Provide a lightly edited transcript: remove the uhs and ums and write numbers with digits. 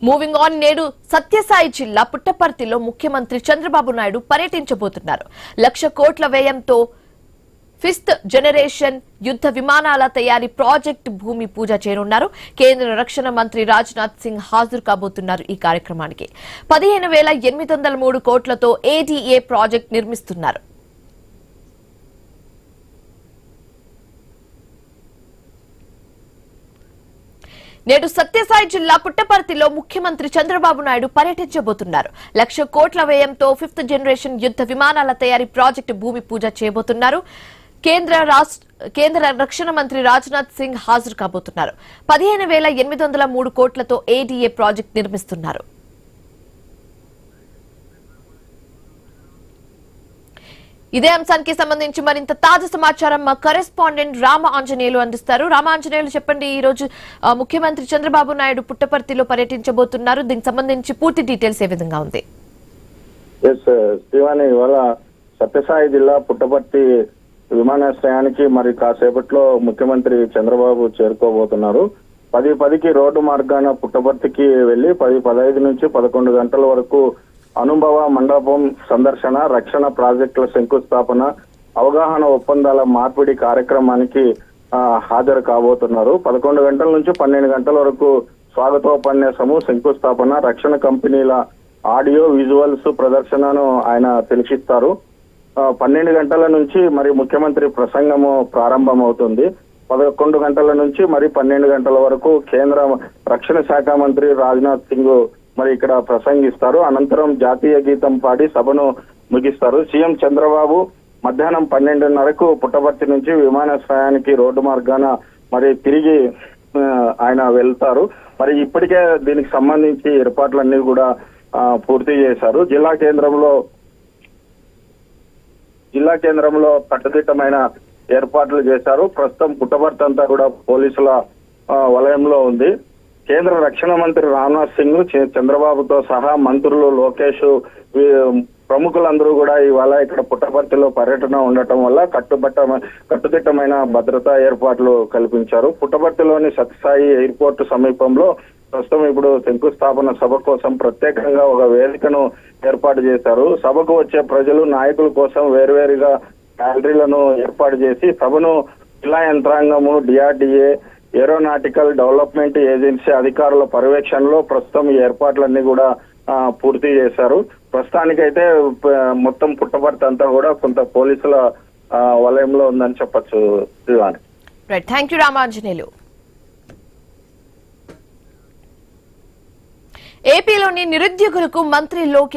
Moving on నేడు సత్యసాయి జిల్లా పుట్టపర్తిలో ముఖ్యమంత్రి చంద్రబాబు నాయుడు పర్యటించబోతున్నారు. 1,00,000 కోట్ల వ్యయంతో 5th జనరేషన్ యుద్ధ విమానాల తయారీ ప్రాజెక్టు భూమి పూజ చేయనున్నారు. కేంద్ర రక్షణ మంత్రి రాజ్నాథ్ సింగ్ హాజరు కాబోతున్నారు. ఈ కార్యక్రమానికి 15,803 కోట్లతో ADA ప్రాజెక్టు నిర్మిస్తున్నారు. నేడు సత్యసాయి జిల్లా పుట్టపర్తిలో ముఖ్యమంత్రి చంద్రబాబు నాయుడు పర్యటించబోతున్నారు. 1,00,000 కోట్ల వ్యయంతో 5th జనరేషన్ యుద్ధ విమానాల తయారీ ప్రాజెక్టు భూమి పూజ చేయబోతున్నారు. కేంద్ర రక్షణ మంత్రి రాజ్నాథ్ సింగ్ హాజరు కాబోతున్నారు. 15,803 కోట్లతో ADA ప్రాజెక్టు నిర్మిస్తున్నారు. ఇదే అంశానికి సంబంధించి మరింత తాజా సమాచారం మా కరెస్పాండెంట్ రామ ఆంజనేయులు అందిస్తారు. రామ ఆంజనేయులు, చెప్పండి, ఈ రోజు ముఖ్యమంత్రి చంద్రబాబు నాయుడు పుట్టపర్తిలో పర్యటించబోతున్నారు. దీనికి సంబంధించి పూర్తి డీటెయిల్స్ ఏ విధంగా ఉంది? శ్రీవాణి, ఇవాళ సత్యసాయి జిల్లా పుట్టపర్తి విమానాశ్రయానికి మరి కాసేపట్లో ముఖ్యమంత్రి చంద్రబాబు చేరుకోబోతున్నారు. 10:10కి రోడ్డు మార్గాన పుట్టపర్తికి వెళ్లి 10:15 నుంచి 11 గంటల వరకు అనుభవ మండపం సందర్శన, రక్షణ ప్రాజెక్టుల శంకుస్థాపన, అవగాహన ఒప్పందాల మార్పిడి కార్యక్రమానికి హాజరు కాబోతున్నారు. 11 గంటల నుంచి 12 గంటల వరకు స్వాగతోపన్యాసము, శంకుస్థాపన, రక్షణ కంపెనీల ఆడియో విజువల్స్ ప్రదర్శనను ఆయన తిలకిస్తారు. 12 గంటల నుంచి మరి ముఖ్యమంత్రి ప్రసంగము ప్రారంభమవుతుంది. 11 గంటల నుంచి మరి 12 గంటల వరకు కేంద్ర రక్షణ శాఖ మంత్రి రాజ్నాథ్ సింగ్ మరి ఇక్కడ ప్రసంగిస్తారు. అనంతరం జాతీయ గీతం పాడి సభను ముగిస్తారు. సీఎం చంద్రబాబు మధ్యాహ్నం 12:30కు పుట్టపర్తి నుంచి విమానాశ్రయానికి రోడ్డు మార్గాన మరి తిరిగి ఆయన వెళ్తారు. మరి ఇప్పటికే దీనికి సంబంధించి ఏర్పాట్లన్నీ కూడా పూర్తి చేశారు. జిల్లా కేంద్రంలో కట్టుదిట్టమైన ఏర్పాట్లు చేశారు. ప్రస్తుతం పుట్టపర్తి అంతా కూడా పోలీసుల వలయంలో ఉంది. కేంద్ర రక్షణ మంత్రి రాజ్నాథ్ సింగ్, చంద్రబాబుతో సహా మంత్రులు, లోకేష్, ప్రముఖులందరూ కూడా ఇవాళ ఇక్కడ పుట్టపర్తిలో పర్యటన ఉండటం వల్ల కట్టుదిట్టమైన భద్రతా ఏర్పాట్లు కల్పించారు. పుట్టపర్తిలోని సత్యసాయి ఎయిర్పోర్ట్ సమీపంలో ప్రస్తుతం ఇప్పుడు శంకుస్థాపన సభ కోసం ప్రత్యేకంగా ఒక వేదికను ఏర్పాటు చేశారు. సభకు వచ్చే ప్రజలు, నాయకుల కోసం వేర్వేరుగా గ్యాలరీలను ఏర్పాటు చేసి సభను జిల్లా యంత్రాంగము, DRDA, ఏరోనాటికల్ డెవలప్మెంట్ ఏజెన్సీ అధికారుల పర్యవేక్షణలో ప్రస్తుతం ఈ ఏర్పాట్లన్నీ కూడా పూర్తి చేశారు. ప్రస్తుతానికైతే మొత్తం పుట్టపర్తి అంతా కూడా కొంత పోలీసుల వలయంలో ఉందని చెప్పొచ్చు. Srivani, thank you Ramanjaneyulu. ఏపీలోని నిరుద్యోగులకు మంత్రి లోకేష్